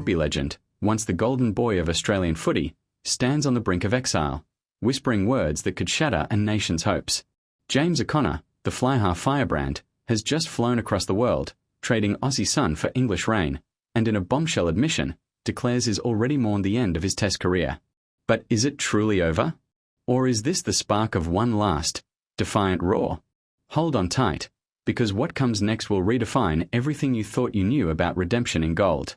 rugby legend, once the golden boy of Australian footy, stands on the brink of exile, whispering words that could shatter a nation's hopes. James O'Connor, the fly-half firebrand, has just flown across the world, trading Aussie sun for English rain, and in a bombshell admission, declares he's already mourned the end of his Test career. But is it truly over? Or is this the spark of one last, defiant roar? Hold on tight, because what comes next will redefine everything you thought you knew about redemption in gold.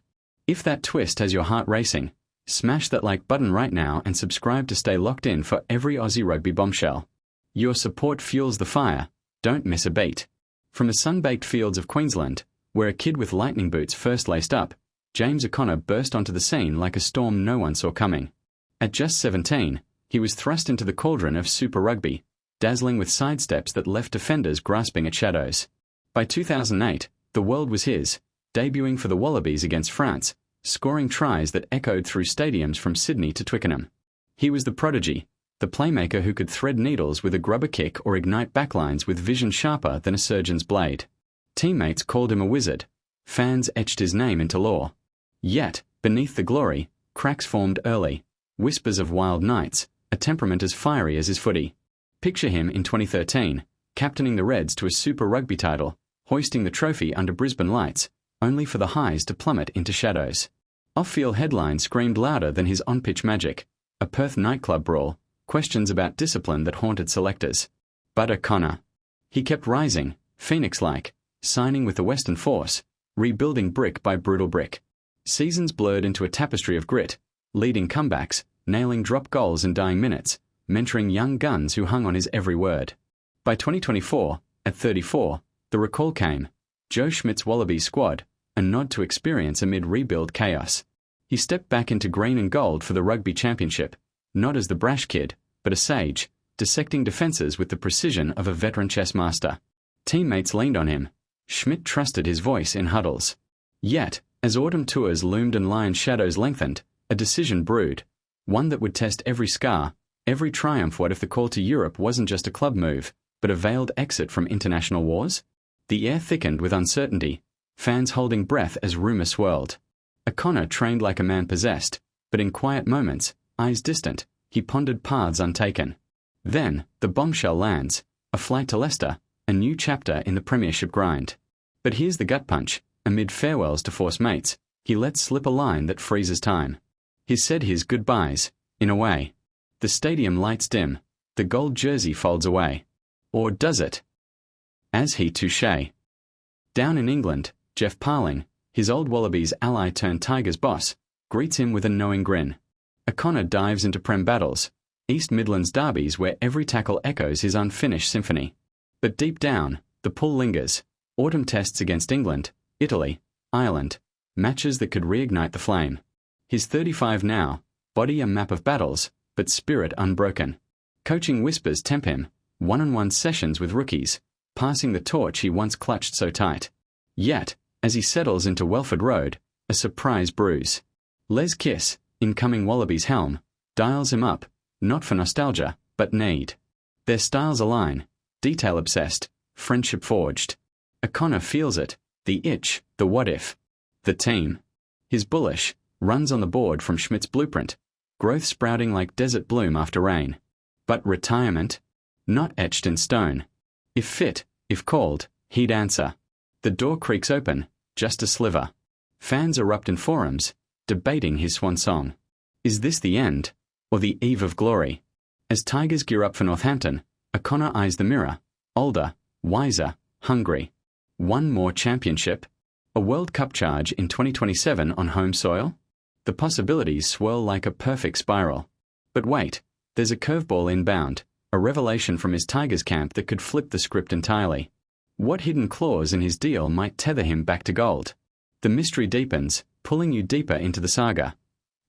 If that twist has your heart racing, smash that like button right now and subscribe to stay locked in for every Aussie rugby bombshell. Your support fuels the fire, don't miss a beat. From the sun-baked fields of Queensland, where a kid with lightning boots first laced up, James O'Connor burst onto the scene like a storm no one saw coming. At just 17, he was thrust into the cauldron of Super Rugby, dazzling with sidesteps that left defenders grasping at shadows. By 2008, the world was his, debuting for the Wallabies against France, scoring tries that echoed through stadiums from Sydney to Twickenham. He was the prodigy, the playmaker who could thread needles with a grubber kick or ignite backlines with vision sharper than a surgeon's blade. Teammates called him a wizard. Fans etched his name into lore. Yet, beneath the glory, cracks formed early, whispers of wild nights, a temperament as fiery as his footy. Picture him in 2013, captaining the Reds to a Super Rugby title, hoisting the trophy under Brisbane lights, only for the highs to plummet into shadows. Off-field headlines screamed louder than his on-pitch magic, a Perth nightclub brawl, questions about discipline that haunted selectors. But O'Connor. He kept rising, phoenix-like, signing with the Western Force, rebuilding brick by brutal brick. Seasons blurred into a tapestry of grit, leading comebacks, nailing drop goals in dying minutes, mentoring young guns who hung on his every word. By 2024, at 34, the recall came. Joe Schmidt's Wallabies squad, a nod to experience amid rebuild chaos. He stepped back into green and gold for the Rugby Championship, not as the brash kid, but a sage, dissecting defences with the precision of a veteran chess master. Teammates leaned on him. Schmidt trusted his voice in huddles. Yet, as autumn tours loomed and Lion's shadows lengthened, a decision brewed, one that would test every scar, every triumph. What if the call to Europe wasn't just a club move, but a veiled exit from international wars? The air thickened with uncertainty, fans holding breath as rumour swirled. O'Connor trained like a man possessed, but in quiet moments, eyes distant, he pondered paths untaken. Then, the bombshell lands, a flight to Leicester, a new chapter in the premiership grind. But here's the gut punch. Amid farewells to force mates, he lets slip a line that freezes time. He's said his goodbyes, in a way. The stadium lights dim, the gold jersey folds away. Or does it? As he touche. Down in England, Jeff Parling, his old Wallabies ally turned Tigers boss, greets him with a knowing grin. O'Connor dives into Prem battles, East Midlands derbies where every tackle echoes his unfinished symphony. But deep down, the pull lingers. Autumn tests against England, Italy, Ireland, matches that could reignite the flame. He's 35 now, body a map of battles, but spirit unbroken. Coaching whispers tempt him, one-on-one sessions with rookies, passing the torch he once clutched so tight. Yet, as he settles into Welford Road, a surprise brews. Les Kiss, incoming Wallabies helm, dials him up, not for nostalgia, but need. Their styles align, detail-obsessed, friendship forged. O'Connor feels it, the itch, the what-if. The team. His bullish, runs on the board from Schmidt's blueprint, growth sprouting like desert bloom after rain. But retirement? Not etched in stone. If fit, if called, he'd answer. The door creaks open, just a sliver. Fans erupt in forums, debating his swan song. Is this the end, or the eve of glory? As Tigers gear up for Northampton, O'Connor eyes the mirror, older, wiser, hungry. One more championship? A World Cup charge in 2027 on home soil? The possibilities swirl like a perfect spiral. But wait, there's a curveball inbound, a revelation from his Tigers camp that could flip the script entirely. What hidden clause in his deal might tether him back to gold? The mystery deepens, pulling you deeper into the saga.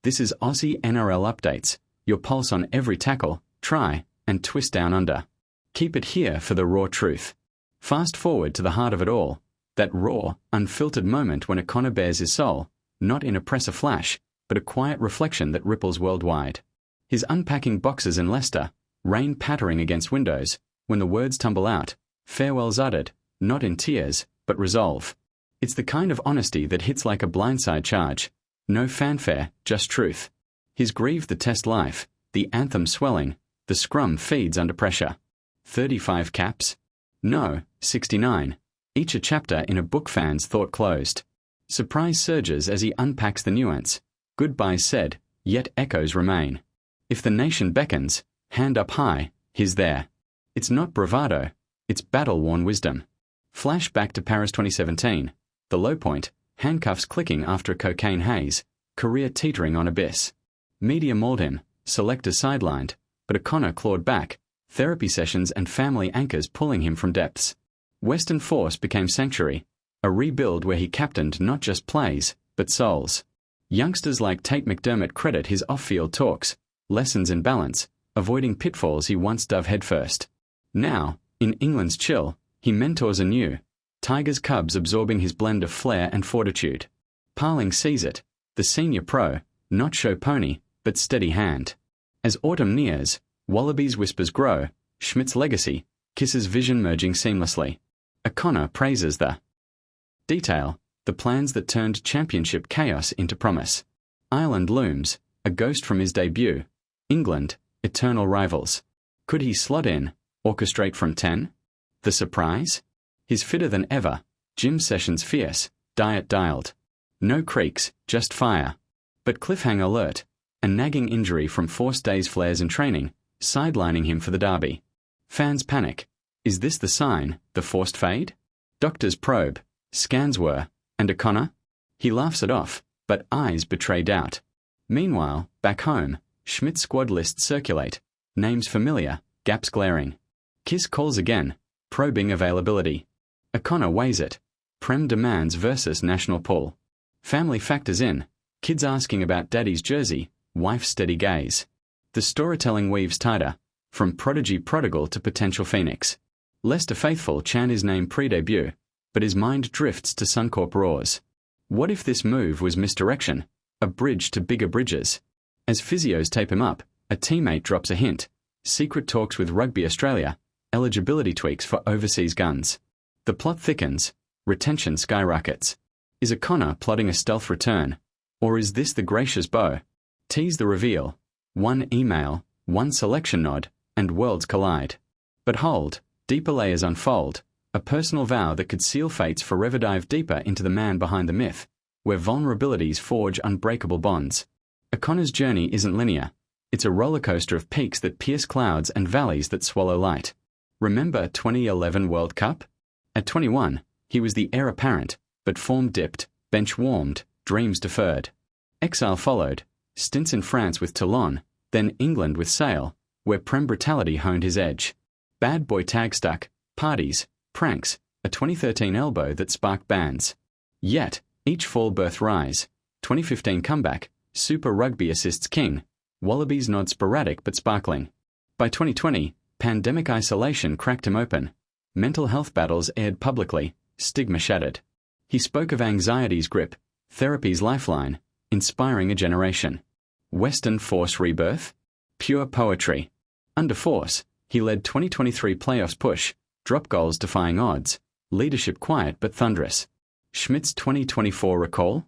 This is Aussie NRL Updates, your pulse on every tackle, try, and twist down under. Keep it here for the raw truth. Fast forward to the heart of it all, that raw, unfiltered moment when O'Connor bares his soul, not in a presser flash, but a quiet reflection that ripples worldwide. His unpacking boxes in Leicester, rain pattering against windows, when the words tumble out, farewells uttered, not in tears, but resolve. It's the kind of honesty that hits like a blindside charge, No fanfare, just truth. His grieve the test life, the anthem swelling, the scrum feeds under pressure. 35 caps? No, 69. Each a chapter in a book fan's thought closed. Surprise surges as he unpacks the nuance. Goodbyes said, yet echoes remain. If the nation beckons, hand up high, he's there. It's not bravado, it's battle-worn wisdom. Flash back to Paris 2017. The low point, handcuffs clicking after a cocaine haze, career teetering on abyss. Media mauled him, selectors sidelined, but O'Connor clawed back, therapy sessions and family anchors pulling him from depths. Western Force became sanctuary, a rebuild where he captained not just plays, but souls. Youngsters like Tate McDermott credit his off-field talks, lessons in balance, avoiding pitfalls he once dove headfirst. Now, in England's chill, he mentors anew, Tigers Cubs absorbing his blend of flair and fortitude. Parling sees it, the senior pro, not show pony, but steady hand. As autumn nears, Wallabies whispers grow, Schmidt's legacy, kisses vision merging seamlessly. O'Connor praises the detail, the plans that turned championship chaos into promise. Ireland looms, a ghost from his debut. England, eternal rivals. Could he slot in, orchestrate from 10? The surprise? He's fitter than ever, gym sessions fierce, diet dialed. No creaks, just fire. But cliffhanger alert, a nagging injury from forced days flares in training, sidelining him for the derby. Fans panic. Is this the sign, the forced fade? Doctors probe, scans were, and O'Connor? He laughs it off, but eyes betray doubt. Meanwhile, back home, Schmidt's squad lists circulate, names familiar, gaps glaring. Kiss calls again, probing availability. O'Connor weighs it. Prem demands versus national pull. Family factors in, kids asking about daddy's jersey, wife's steady gaze. The storytelling weaves tighter, from prodigy prodigal to potential phoenix. Leicester faithful chant his name pre-debut, but his mind drifts to Suncorp roars. What if this move was misdirection, a bridge to bigger bridges? As physios tape him up, a teammate drops a hint. Secret talks with Rugby Australia, eligibility tweaks for overseas guns. The plot thickens, retention skyrockets. Is O'Connor plotting a stealth return? Or is this the gracious bow? Tease the reveal. One email, one selection nod, and worlds collide. But hold, deeper layers unfold, a personal vow that could seal fates forever dive deeper into the man behind the myth, where vulnerabilities forge unbreakable bonds. O'Connor's journey isn't linear. It's a roller coaster of peaks that pierce clouds and valleys that swallow light. Remember 2011 World Cup? At 21, he was the heir apparent, but form dipped, bench warmed, dreams deferred. Exile followed, stints in France with Toulon, then England with Sale, where Prem brutality honed his edge. Bad boy tag stuck, parties, pranks, a 2013 elbow that sparked bans. Yet, each fall birth rise. 2015 comeback, Super Rugby assists king, Wallabies nod sporadic but sparkling. By 2020, pandemic isolation cracked him open. Mental health battles aired publicly, stigma shattered. He spoke of anxiety's grip, therapy's lifeline, inspiring a generation. Western Force rebirth? Pure poetry. Under Force, he led 2023 playoffs push, drop goals defying odds, leadership quiet but thunderous. Schmidt's 2024 recall?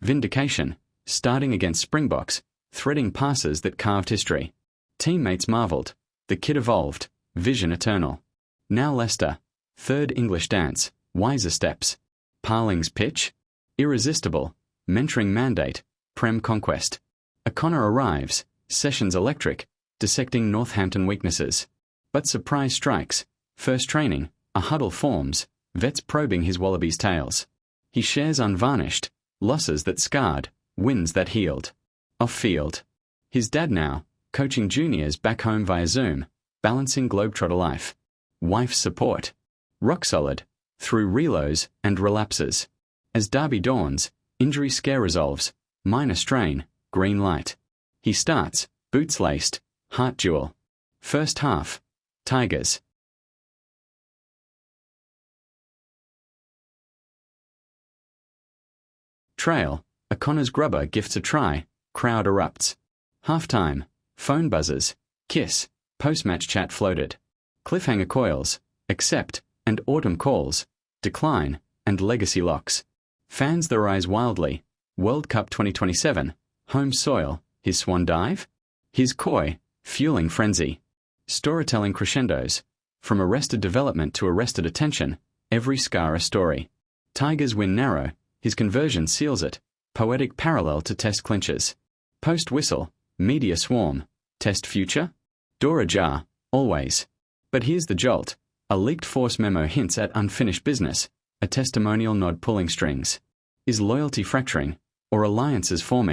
Vindication, starting against Springboks, threading passes that carved history. Teammates marvelled. The kid evolved, vision eternal. Now Leicester, third English dance, wiser steps. Parling's pitch? Irresistible, mentoring mandate, Prem conquest. O'Connor arrives, sessions electric, dissecting Northampton weaknesses. But surprise strikes, first training, a huddle forms, vets probing his Wallabies tails. He shares unvarnished, losses that scarred, wins that healed. Off-field. His dad now, coaching juniors back home via Zoom, balancing globetrotter life. Wife's support. Rock solid, through reloads and relapses. As derby dawns, injury scare resolves, minor strain, green light. He starts, boots laced, heart jewel. First half. Tigers. Trail. O'Connor's grubber gifts a try, crowd erupts. Half-time. Phone buzzers. Kiss. Post-match chat floated. Cliffhanger coils. Accept, and autumn calls. Decline, and legacy locks. Fans their eyes wildly. World Cup 2027, home soil, his swan dive? His coy, fueling frenzy. Storytelling crescendos. From arrested development to arrested attention, every scar a story. Tigers win narrow, his conversion seals it. Poetic parallel to test clinches. Post whistle, media swarm. Test future? Door ajar, always. But here's the jolt. A leaked force memo hints at unfinished business, a testimonial nod pulling strings. Is loyalty fracturing, or alliances forming?